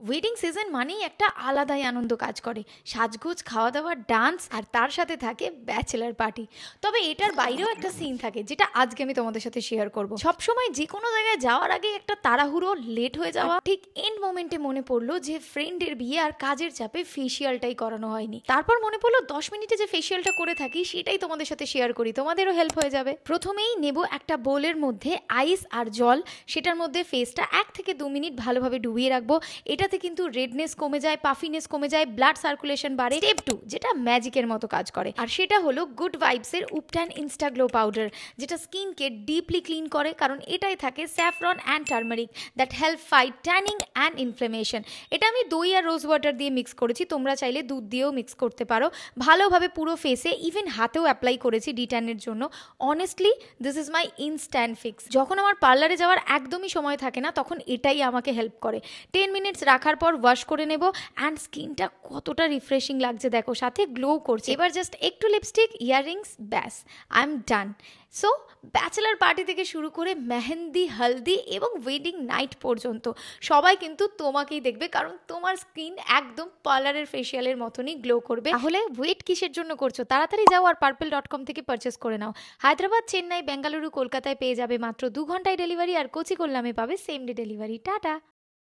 Wedding season মানেই একটা আলাদাই আনন্দ কাজ করে। সাজগোজ, খাওয়া দাওয়া, ডান্স, আর তার সাথে থাকে ব্যাচেলার পার্টি। তবে এটার বাইরেও একটা সিন থাকে, যেটা আজকে আমি তোমাদের সাথে শেয়ার করব। সবসময় যে কোনো জায়গায় যাওয়ার আগে একটা তাড়াহুড়ো, লেট হয়ে যাওয়া, ঠিক এন্ড মোমেন্টে মনে পড়লো যে ফ্রেন্ডের বিয়ে আর কাজের চাপে ফেসিয়ালটাই করানো হয়নি। তারপর মনে পড়লো 10 মিনিটে যে ফেসিয়ালটা করে থাকি সেটাই তোমাদের সাথে শেয়ার করি, তোমাদেরও হেল্প হয়ে যাবে। প্রথমেই নেব একটা বোলের মধ্যে আইস আর জল, সেটার মধ্যে ফেসটা 1 থেকে 2 মিনিট ভালোভাবে ডুবিয়ে রাখবো। এটাতে কিন্তু রেডনেস কমে যায়, পাফিনেস কমে যায়, ব্লাড সার্কুলেশন বাড়ে। স্টেপ 2, যেটা ম্যাজিকের মতো কাজ করে, আর সেটা হলো গুড ভাইবসের উপট্যান ইনস্টা গ্লো পাউডার, যেটা স্কিনকে ডিপলি ক্লিন করে, কারণ এটাই থাকে saffron and turmeric that help fight tanning and inflation. এটা আমি দই আর রোজ ওয়াটার দিয়ে মিক্স করেছি, তোমরা চাইলে দুধ দিয়েও মিক্স করতে পারো। ভালোভাবে পুরো ফেসে, ইভেন হাতেও অ্যাপ্লাই করেছি ডিট্যানের জন্য। Honestly this is my instant fix. যখন আমার পার্লারে যাওয়ার একদমই সময় থাকে না, তখন এটাই আমাকে হেল্প করে। 10 মিনিটস রাখার পর ওয়াশ করে নেব, অ্যান্ড স্কিনটা কতটা রিফ্রেশিং লাগছে দেখো, সাথে গ্লো করছে। এবার জাস্ট একটু লিপস্টিক, ইয়াররিংস, ব্যাস, I am done. So bachelor party থেকে শুরু করে মেহেন্দি, হলদি এবং ওয়েডিং নাইট পর্যন্ত সবাই কিন্তু তোমাকেই দেখবে, কারণ তোমার স্কিন একদম পার্লারের ফেসিয়ালের মতনই গ্লো করবে। তাহলে ওয়েট কিসের জন্য করছো? তাড়াতাড়ি যাও আর purple.com থেকে পারচেস করে নাও। হায়দ্রাবাদ, চেন্নাই, বেঙ্গালুরু, কলকাতায় পেয়ে যাবে মাত্র 2 ঘন্টায় ডেলিভারি, আর কোচি করলামে পাবে সেম ডে ডেলিভারি। টাটা।